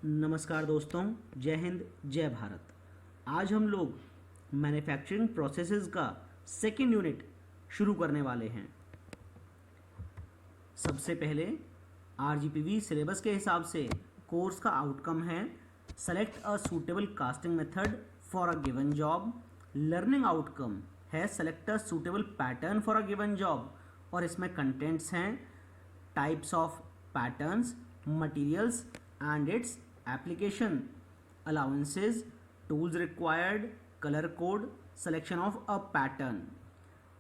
नमस्कार दोस्तों, जय हिंद, जय भारत। आज हम लोग मैन्युफैक्चरिंग प्रोसेसेस का सेकंड यूनिट शुरू करने वाले हैं। सबसे पहले आरजीपीवी सिलेबस के हिसाब से कोर्स का आउटकम है select a suitable casting method for a given job. Learning outcome है select a suitable pattern for a given job, और इसमें कंटेंट्स हैं types of patterns, materials and its application, allowances, tools required, color code, selection of a pattern।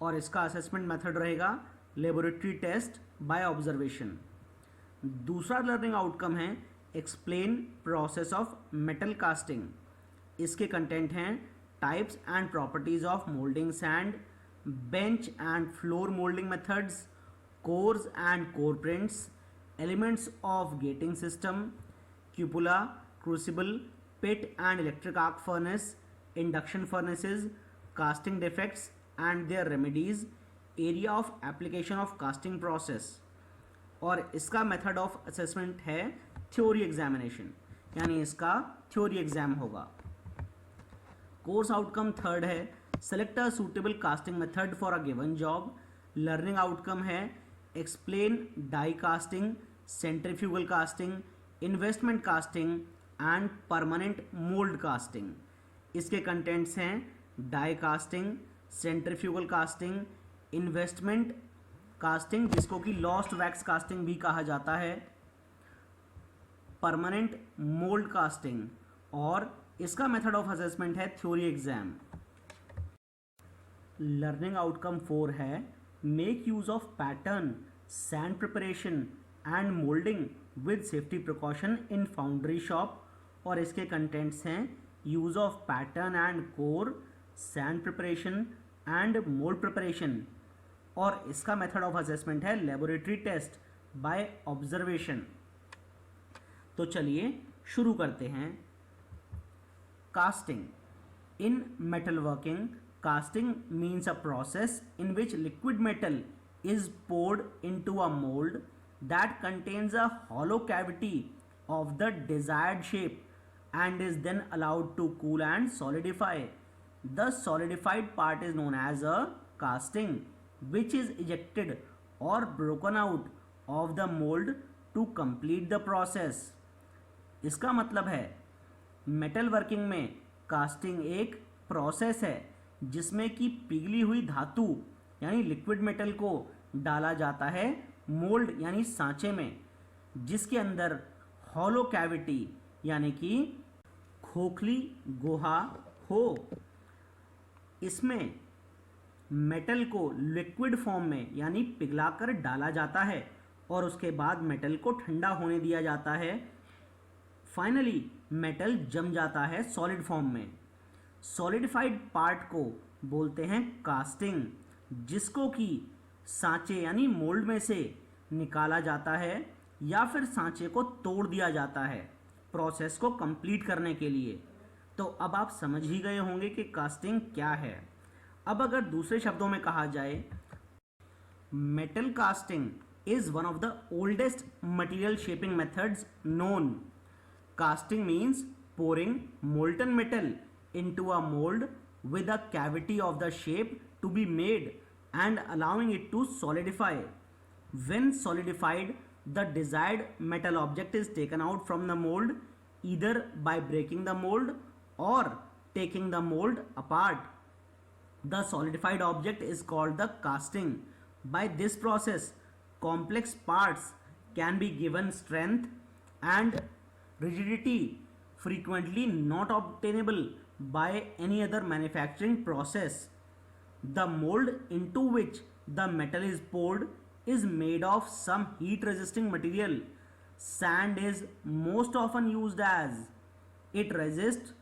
और इसका assessment method रहेगा laboratory test by observation. दूसरा learning outcome है explain process of metal casting. इसके content हैं types and properties of moulding sand, bench and floor moulding methods, course and core prints, elements of getting system, cupola, crucible, pit and electric arc furnace, induction furnaces, casting defects and their remedies, area of application of casting process। और इसका method of assessment है theory examination, यानी इसका theory exam होगा। Course outcome third है select a suitable casting method for a given job. Learning outcome है explain die casting, centrifugal casting, investment casting and permanent mould casting. इसके contents हैं die casting, centrifugal casting, investment casting जिसको कि lost wax casting भी कहा जाता है, permanent mould casting, और इसका मेथड ऑफ असेसमेंट है थ्योरी एग्जाम। लर्निंग आउटकम 4 है make use of pattern, sand preparation and moulding with safety precaution in foundry shop. और इसके कंटेंट्स हैं use of pattern and core, sand preparation and mould preparation, और इसका method of assessment है laboratory test by observation. तो चलिए शुरू करते हैं। Casting in metal working, casting means a process in which liquid metal is poured into a mold that contains a hollow cavity of the desired shape and is then allowed to cool and solidify. The solidified part is known as a casting, which is ejected or broken out of the mold to complete the process। इसका मतलब है metal working में casting एक process है जिसमें कि पिघली हुई धातु यानी लिक्विड मेटल को डाला जाता है मोल्ड यानी सांचे में, जिसके अंदर हॉलो कैविटी यानी कि खोखली गुहा हो। इसमें मेटल को लिक्विड फॉर्म में यानी पिघलाकर डाला जाता है और उसके बाद मेटल को ठंडा होने दिया जाता है। फाइनली मेटल जम जाता है सॉलिड फॉर्म में। सॉलिडिफाइड पार्ट को बोलते हैं कास्टिंग, जिसको कि सांचे यानी मोल्ड में से निकाला जाता है या फिर सांचे को तोड़ दिया जाता है प्रोसेस को कंप्लीट करने के लिए। तो अब आप समझ ही गए होंगे कि कास्टिंग क्या है। अब अगर दूसरे शब्दों में कहा जाए, metal casting is one of the oldest material shaping methods known. Casting means pouring molten metal into a mold with a cavity of the shape to be made and allowing it to solidify. When solidified, the desired metal object is taken out from the mold either by breaking the mold or taking the mold apart. The solidified object is called the casting. By this process, complex parts can be given strength and rigidity frequently not obtainable by any other manufacturing process. The mold into which the metal is poured is made of some heat resisting material. Sand is most often used as it resists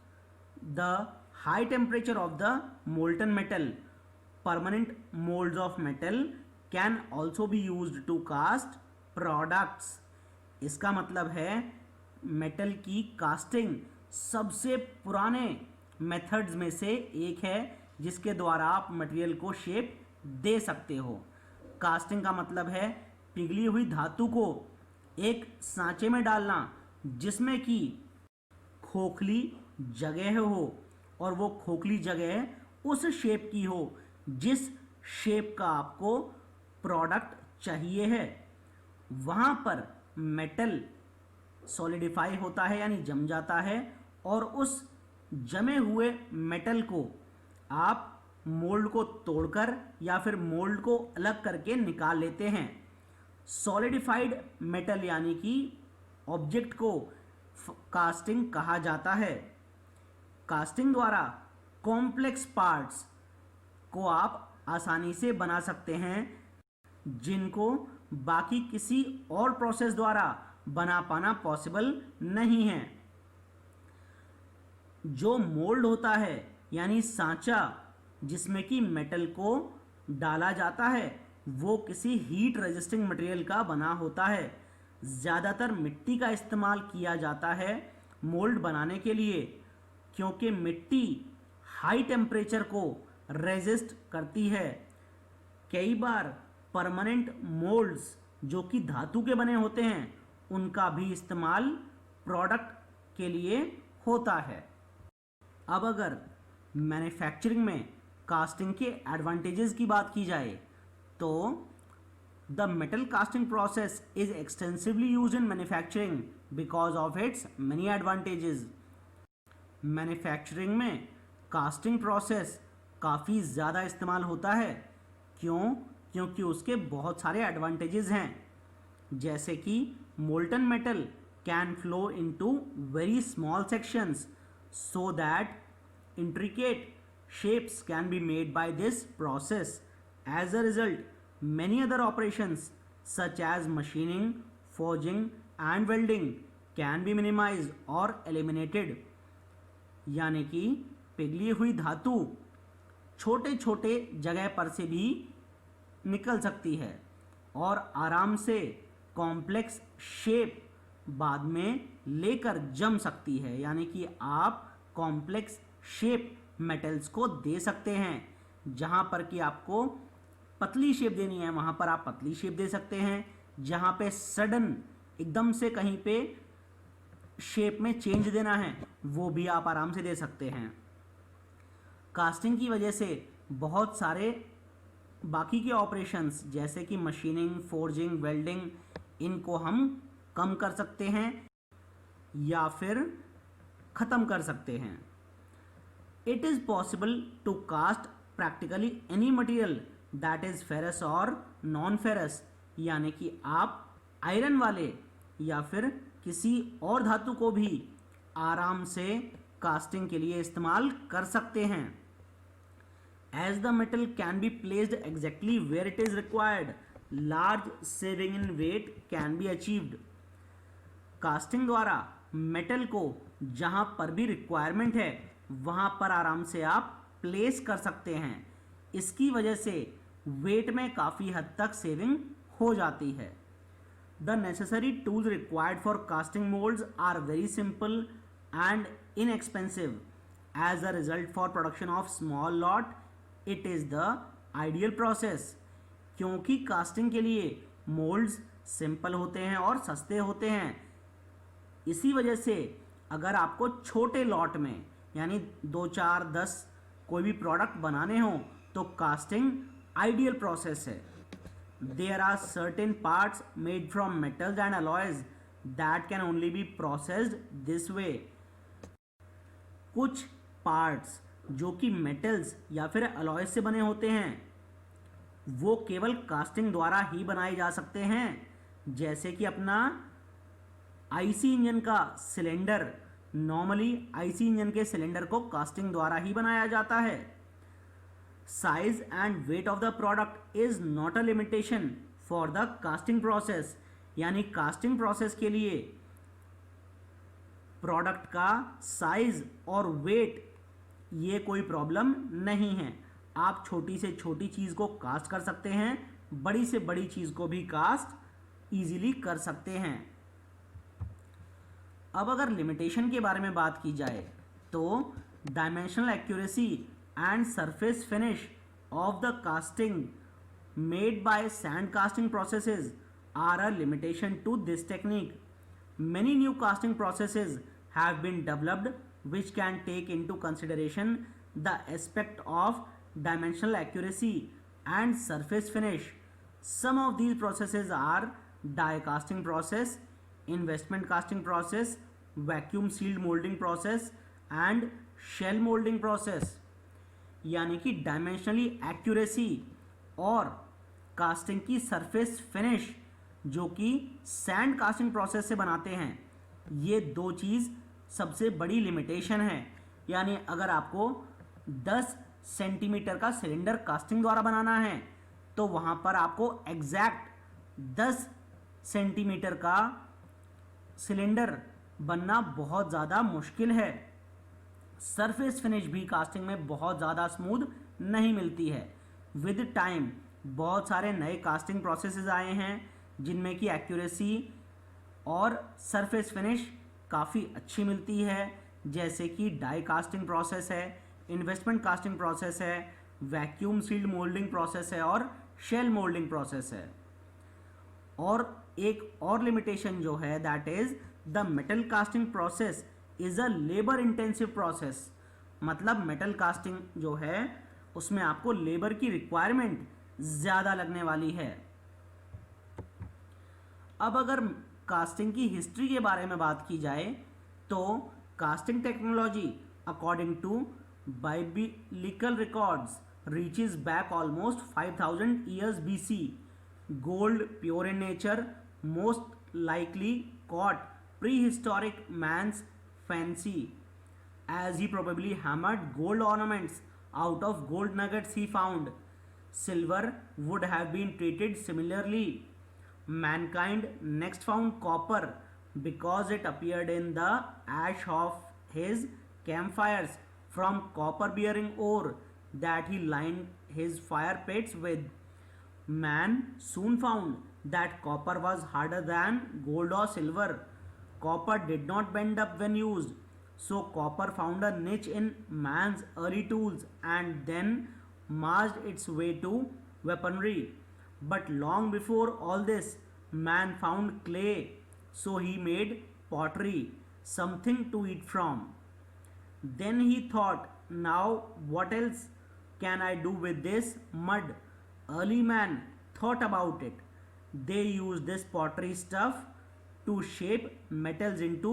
the high temperature of the molten metal. Permanent molds of metal can also be used to cast products। इसका मतलब है metal की casting सबसे पुराने methods में से एक है जिसके द्वारा आप मटेरियल को शेप दे सकते हो। कास्टिंग का मतलब है पिघली हुई धातु को एक सांचे में डालना जिसमें कि खोखली जगह हो, और वो खोखली जगह उस शेप की हो जिस शेप का आपको प्रोडक्ट चाहिए है। वहाँ पर मेटल सॉलिडिफाई होता है यानी जम जाता है, और उस जमे हुए मेटल को आप मोल्ड को तोड़कर या फिर मोल्ड को अलग करके निकाल लेते हैं। सॉलिडिफाइड मेटल यानी कि ऑब्जेक्ट को कास्टिंग कहा जाता है। कास्टिंग द्वारा कॉम्प्लेक्स पार्ट्स को आप आसानी से बना सकते हैं जिनको बाकी किसी और प्रोसेस द्वारा बना पाना पॉसिबल नहीं है। जो मोल्ड होता है यानी सांचा जिसमें कि मेटल को डाला जाता है, वो किसी हीट रेजिस्टिंग मटेरियल का बना होता है। ज़्यादातर मिट्टी का इस्तेमाल किया जाता है मोल्ड बनाने के लिए, क्योंकि मिट्टी हाई टेम्परेचर को रेजिस्ट करती है। कई बार परमानेंट मोल्ड्स जो कि धातु के बने होते हैं, उनका भी इस्तेमाल प्रोडक्ट के लिए होता है। अब अगर मैन्युफैक्चरिंग में कास्टिंग के एडवांटेजेस की बात की जाए तो the metal casting process is extensively used in manufacturing because of its many advantages. Manufacturing में कास्टिंग प्रोसेस काफ़ी ज़्यादा इस्तेमाल होता है। क्योंकि उसके बहुत सारे एडवांटेजेस हैं, जैसे कि molten metal can flow into very small sections so that intricate shapes can be made by this process. As a result, many other operations such as machining, forging and welding can be minimized or eliminated. यानी कि पिघली हुई धातु छोटे छोटे जगह पर से भी निकल सकती है और आराम से कॉम्प्लेक्स शेप बाद में लेकर जम सकती है। यानी कि आप कॉम्प्लेक्स शेप मेटल्स को दे सकते हैं। जहाँ पर कि आपको पतली शेप देनी है वहाँ पर आप पतली शेप दे सकते हैं। जहाँ पे सडन एकदम से कहीं पे शेप में चेंज देना है वो भी आप आराम से दे सकते हैं। कास्टिंग की वजह से बहुत सारे बाकी के ऑपरेशंस जैसे कि मशीनिंग, फोर्जिंग, वेल्डिंग, इनको हम कम कर सकते हैं या फिर ख़त्म कर सकते हैं। It is possible to cast practically any material that is ferrous और नॉन फेरस, यानी कि आप आयरन वाले या फिर किसी और धातु को भी आराम से कास्टिंग के लिए इस्तेमाल कर सकते हैं। As the metal can be placed exactly where it is required, large saving in weight can be achieved. Casting द्वारा मेटल को जहाँ पर भी रिक्वायरमेंट है वहाँ पर आराम से आप प्लेस कर सकते हैं। इसकी वजह से वेट में काफ़ी हद तक सेविंग हो जाती है। The necessary tools required for casting moulds are very simple and inexpensive. As a result for production of small lot it is the ideal process. क्योंकि कास्टिंग के लिए मोल्ड्स सिंपल होते हैं और सस्ते होते हैं, इसी वजह से अगर आपको छोटे लॉट में यानी 2, 4, 10 कोई भी प्रोडक्ट बनाने हो तो कास्टिंग आइडियल प्रोसेस है। There are certain parts made from metals and alloys that can only be processed this way. कुछ पार्ट्स जो कि मेटल्स या फिर अलॉयज से बने होते हैं वो केवल कास्टिंग द्वारा ही बनाए जा सकते हैं। जैसे कि अपना आईसी इंजन का सिलेंडर, नॉर्मली आईसी इंजन के सिलेंडर को कास्टिंग द्वारा ही बनाया जाता है। Size and weight of the product is not a limitation for the casting process, यानी कास्टिंग प्रोसेस के लिए प्रोडक्ट का साइज और वेट ये कोई प्रॉब्लम नहीं है। आप छोटी से छोटी चीज़ को कास्ट कर सकते हैं, बड़ी से बड़ी चीज़ को भी कास्ट ईजिली कर सकते हैं। अब अगर लिमिटेशन के बारे में बात की जाए तो dimensional accuracy and surface finish of the casting made by sand casting processes are a limitation to this technique. Many new casting processes have been developed which can take into consideration the aspect of dimensional accuracy and surface finish. Some of these processes are die casting process, investment casting process, vacuum sealed molding process and shell molding process. यानी कि dimensionally accuracy और casting की surface finish जो कि sand casting process से बनाते हैं, ये दो चीज़ सबसे बड़ी लिमिटेशन है। यानी अगर आपको 10 सेंटीमीटर का सिलेंडर कास्टिंग द्वारा बनाना है तो वहाँ पर आपको एग्जैक्ट 10 सेंटीमीटर का सिलेंडर बनना बहुत ज़्यादा मुश्किल है। सरफेस फिनिश भी कास्टिंग में बहुत ज़्यादा स्मूथ नहीं मिलती है। विद टाइम बहुत सारे नए कास्टिंग प्रोसेसेस आए हैं जिनमें कि एक्यूरेसी और सरफेस फिनिश काफ़ी अच्छी मिलती है, जैसे कि डाई कास्टिंग प्रोसेस है, इन्वेस्टमेंट कास्टिंग प्रोसेस है, वैक्यूम सील्ड मोल्डिंग प्रोसेस है और शेल मोल्डिंग प्रोसेस है। और एक और लिमिटेशन जो है that is the metal casting process is a labour intensive process. मतलब मेटल कास्टिंग जो है उसमें आपको लेबर की रिक्वायरमेंट ज़्यादा लगने वाली है। अब अगर कास्टिंग की हिस्ट्री के बारे में बात की जाए तो casting technology according to biblical records reaches back almost 5000 years BC। Gold pure in nature most likely caught prehistoric man's fancy as he probably hammered gold ornaments out of gold nuggets he found. Silver would have been treated similarly. Mankind next found copper because it appeared in the ash of his campfires from copper bearing ore that he lined his fire pits with. Man soon found that copper was harder than gold or silver. Copper did not bend up when used, so copper found a niche in man's early tools and then marched its way to weaponry. But long before all this, man found clay, so he made pottery, something to eat from. Then he thought, now what else can I do with this mud? Early man thought about it. They used this pottery stuff to shape metals into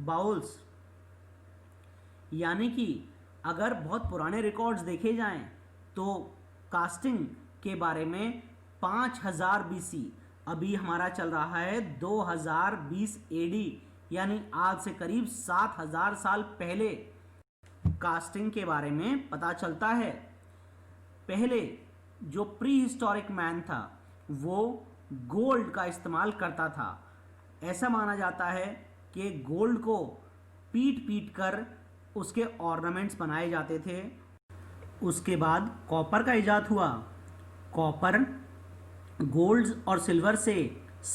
bowls. यानी कि अगर बहुत पुराने records देखे जाएं तो casting के बारे में 5000 BC, अभी हमारा चल रहा है 2020 AD, यानी आज से करीब 7000 साल पहले कास्टिंग के बारे में पता चलता है। पहले जो प्री हिस्टोरिक मैन था वो गोल्ड का इस्तेमाल करता था। ऐसा माना जाता है कि गोल्ड को पीट पीट कर उसके ऑर्नामेंट्स बनाए जाते थे। उसके बाद कॉपर का इजाद हुआ। कॉपर गोल्ड और सिल्वर से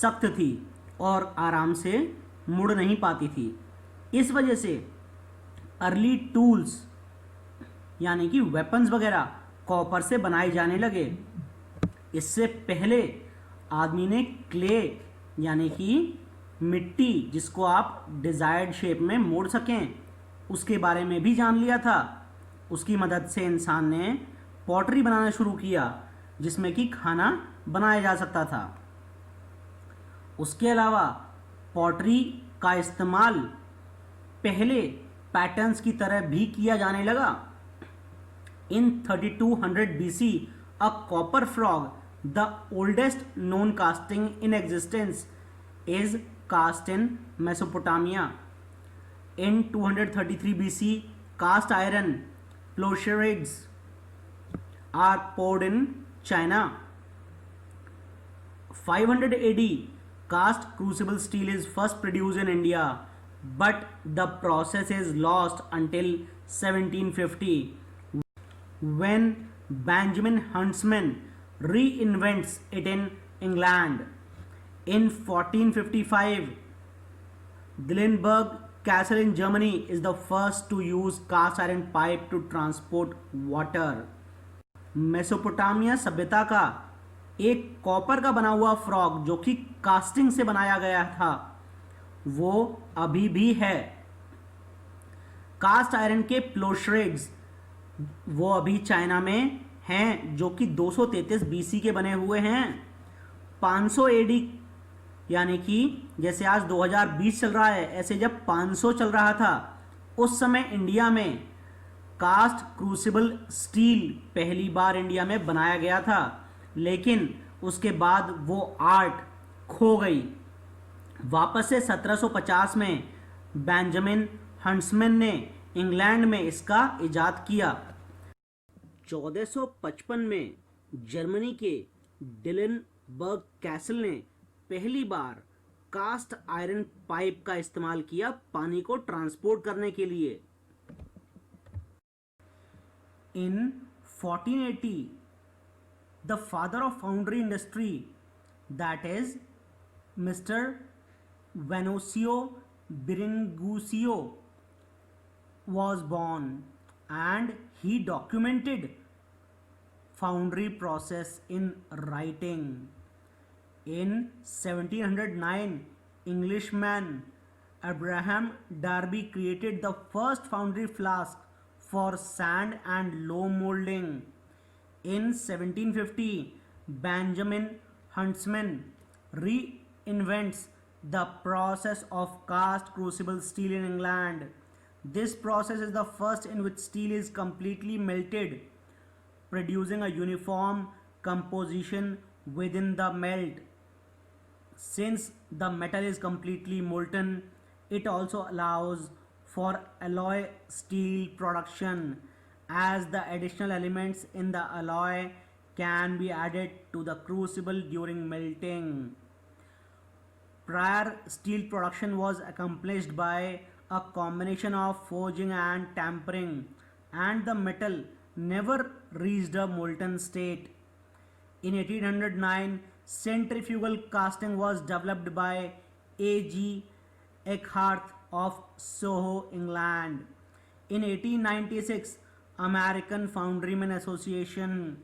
सख्त थी और आराम से मुड़ नहीं पाती थी। इस वजह से अर्ली टूल्स यानी कि वेपन्स वगैरह कॉपर से बनाए जाने लगे। इससे पहले आदमी ने क्ले यानी कि मिट्टी जिसको आप डिज़ायर्ड शेप में मोड़ सकें उसके बारे में भी जान लिया था। उसकी मदद से इंसान ने पॉटरी बनाना शुरू किया जिसमें कि खाना बनाया जा सकता था। उसके अलावा पॉटरी का इस्तेमाल पहले पैटर्न्स की तरह भी किया जाने लगा। इन 3200 BC, a copper frog, the oldest known casting in existence, is cast in Mesopotamia. In 233 BC, cast iron plowshares are poured in China. 500 AD, cast crucible steel is first produced in India, but the process is lost until 1750 when Benjamin Huntsman reinvents it in England. In 1455, Dillenburg Castle in Germany is the first to use cast iron pipe to transport water. Mesopotamia सभ्यता का एक copper का बना हुआ frog जो कि casting से बनाया गया था वो अभी भी है। कास्ट आयरन के प्लोश्रेड्स वो अभी चाइना में हैं, जो कि 233 बीसी के बने हुए हैं। 500 एडी, यानी कि जैसे आज 2020 चल रहा है, ऐसे जब 500 चल रहा था उस समय इंडिया में कास्ट क्रूसिबल स्टील पहली बार इंडिया में बनाया गया था, लेकिन उसके बाद वो आर्ट खो गई। वापस से 1750 में बेंजामिन हंट्समैन ने इंग्लैंड में इसका इजाद किया। 1455 में जर्मनी के डिलनबर्ग कैसल ने पहली बार कास्ट आयरन पाइप का इस्तेमाल किया पानी को ट्रांसपोर्ट करने के लिए। In 1480 the father of foundry industry, that is mister Vannoccio Biringuccio, was born and he documented foundry process in writing. In 1709, Englishman Abraham Darby created the first foundry flask for sand and loam molding. In 1750, Benjamin Huntsman reinvents the process of cast crucible steel in England. This process is the first in which steel is completely melted, producing a uniform composition within the melt. Since the metal is completely molten, it also allows for alloy steel production, as the additional elements in the alloy can be added to the crucible during melting. Prior steel production was accomplished by a combination of forging and tempering, and the metal never reached a molten state. In 1809, centrifugal casting was developed by A.G. Eckhart of Soho, England. In 1896, American Foundrymen Association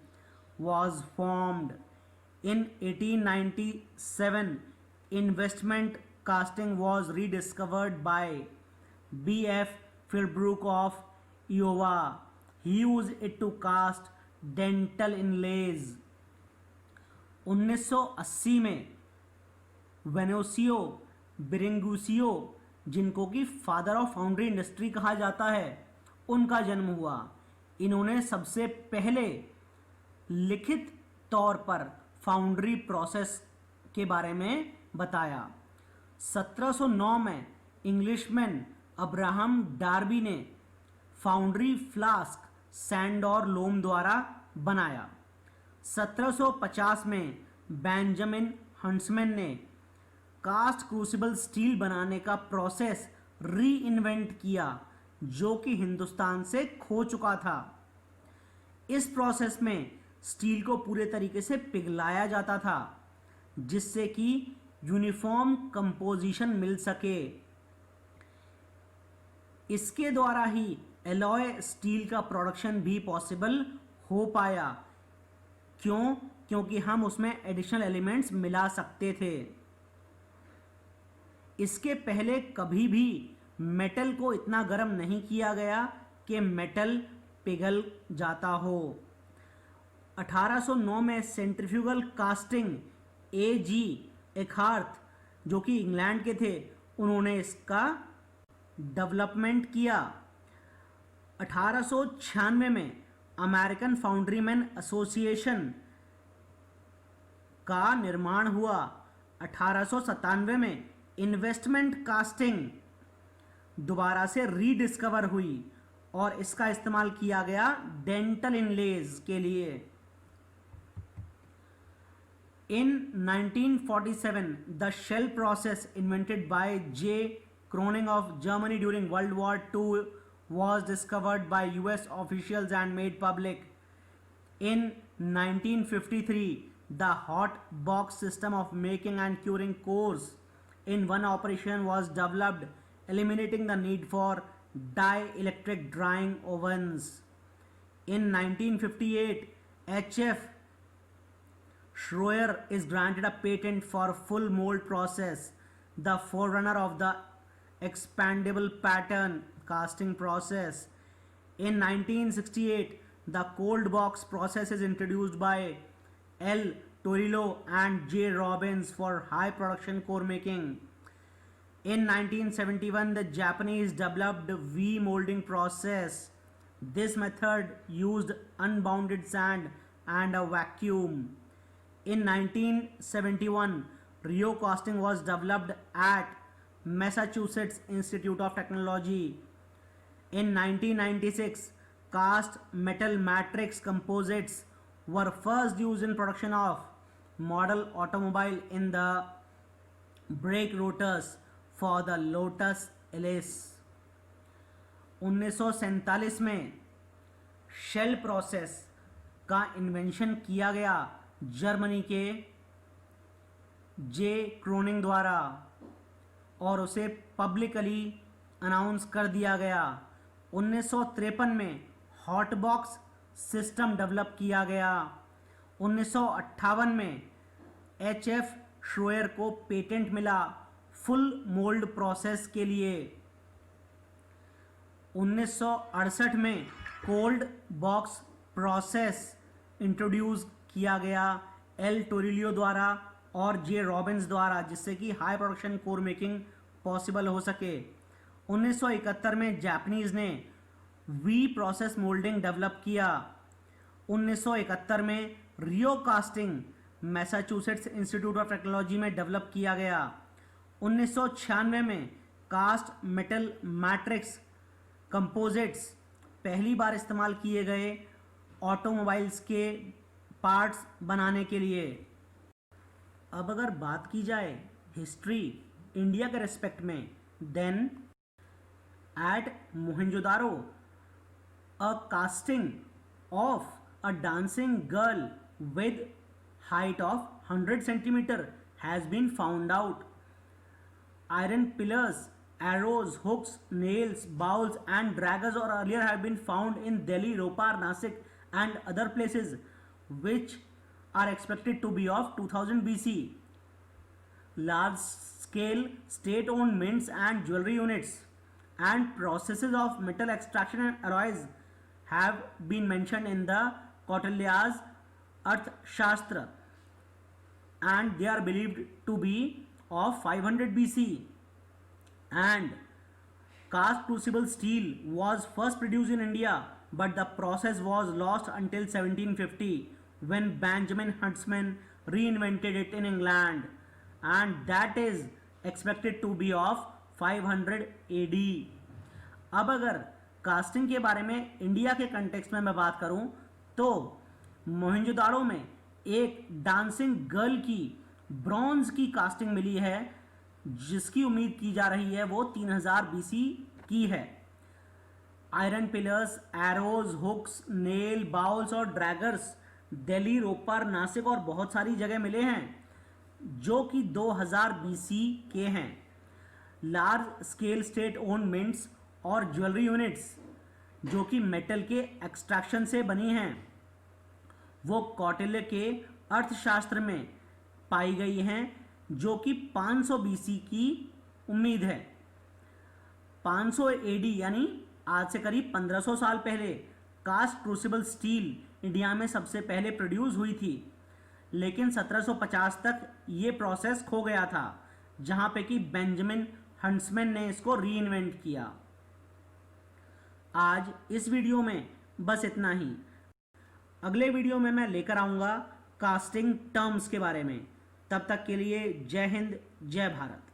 was formed. In 1897, investment casting was rediscovered by B.F. Philbrook of Iowa. He used it to cast dental inlays. 1980 में वेनोसियो बिरिंगुसियो, जिनको कि father of foundry industry कहा जाता है, उनका जन्म हुआ। इन्होंने सबसे पहले लिखित तौर पर फाउंड्री प्रोसेस के बारे में बताया। 1709 में इंग्लिशमैन अब्राहम डार्बी ने फाउंड्री फ्लास्क सैंड और लोम द्वारा बनाया। 1750 में बेंजामिन हंट्समैन ने कास्ट क्रूसिबल स्टील बनाने का प्रोसेस री इन्वेंट किया, जो कि हिंदुस्तान से खो चुका था। इस प्रोसेस में स्टील को पूरे तरीके से पिघलाया जाता था, जिससे कि यूनिफॉर्म कंपोजिशन मिल सके। इसके द्वारा ही एलॉय स्टील का प्रोडक्शन भी पॉसिबल हो पाया। क्यों? क्योंकि हम उसमें एडिशनल एलिमेंट्स मिला सकते थे। इसके पहले कभी भी मेटल को इतना गर्म नहीं किया गया कि मेटल पिघल जाता हो। 1809 में सेंट्रीफ्यूगल कास्टिंग A.G. एखार्थ, जो कि इंग्लैंड के थे, उन्होंने इसका डेवलपमेंट किया। 1896 में अमेरिकन फाउंड्रीमैन एसोसिएशन का निर्माण हुआ। 1897 में इन्वेस्टमेंट कास्टिंग दोबारा से रीडिस्कवर हुई और इसका इस्तेमाल किया गया डेंटल इनलेज के लिए। In 1947, the shell process invented by J. Croning of Germany during World War II was discovered by US officials and made public. In 1953, the hot box system of making and curing cores in one operation was developed, eliminating the need for dielectric drying ovens. In 1958, H.F. Schroer is granted a patent for full mold process, the forerunner of the expandable pattern casting process. In 1968, the cold box process is introduced by L. Torillo and J. Robbins for high production core making. In 1971, the Japanese developed V molding process. This method used unbounded sand and a vacuum. In 1971, Rio casting was developed at Massachusetts Institute of Technology. In 1996, cast metal matrix composites were first used in production of model automobile in the brake rotors for the Lotus Elise. 1947 में shell process का invention किया गया Germany के जे क्रोनिंग द्वारा और उसे publicly announce कर दिया गया. 1953 में हॉट बॉक्स सिस्टम डेवलप किया गया. 1958 में एच.एफ. श्रोयर को पेटेंट मिला फुल मोल्ड प्रोसेस के लिए. 1968 में कोल्ड बॉक्स प्रोसेस इंट्रोड्यूस किया गया एल टोरिलियो द्वारा और जे रॉबिन्स द्वारा, जिससे कि high production core making possible हो सके. 1971 में जापानीज ने वी प्रोसेस मोल्डिंग डेवलप किया. 1971 में rheo casting Massachusetts Institute of Technology में डेवलप किया गया. 1996 में कास्ट मेटल मैट्रिक्स कंपोजिट्स पहली बार इस्तेमाल किए गए ऑटोमोबाइल्स के पार्ट्स बनाने के लिए. अब अगर बात की जाए हिस्ट्री इंडिया के रेस्पेक्ट में, then at Mohenjodaro a casting of a dancing girl with height of 100 centimeter has been found out. Iron pillars, arrows, hooks, nails, bowls and daggers or earlier have been found in Delhi, Ropar, Nasik and other places which are expected to be of 2000 BC. Large scale state owned mints and jewelry units and processes of metal extraction and alloys have been mentioned in the Kautilya's Arthashastra and they are believed to be of 500 BC. And cast crucible steel was first produced in India, but the process was lost until 1750 when Benjamin Huntsman reinvented it in England, and that is expected to be of 500 AD. अब अगर casting के बारे में India के context में मैं बात करूं तो मोहनजोदाड़ो में एक डांसिंग गर्ल की ब्रॉन्ज की कास्टिंग मिली है जिसकी उम्मीद की जा रही है वो 3000 BC की है. Iron pillars, arrows, hooks, nail, bowls और ड्रैगर्स दिल्ली, रोपर, नासिक और बहुत सारी जगह मिले हैं जो कि 2000 BC के हैं. Large scale state owned mints और ज्वेलरी यूनिट्स जो कि मेटल के एक्सट्रैक्शन से बनी हैं वो कौटिल्य के अर्थशास्त्र में पाई गई हैं जो कि 500 BC की उम्मीद है. 500 AD यानी आज से करीब 1500 साल पहले कास्ट क्रूसिबल स्टील इंडिया में सबसे पहले प्रोड्यूस हुई थी, लेकिन 1750 तक ये प्रोसेस खो गया था जहाँ पे कि बेंजामिन हंट्समैन ने इसको रीइन्वेंट किया. आज इस वीडियो में बस इतना ही. अगले वीडियो में मैं लेकर आऊँगा कास्टिंग टर्म्स के बारे में. तब तक के लिए जय हिंद, जय भारत.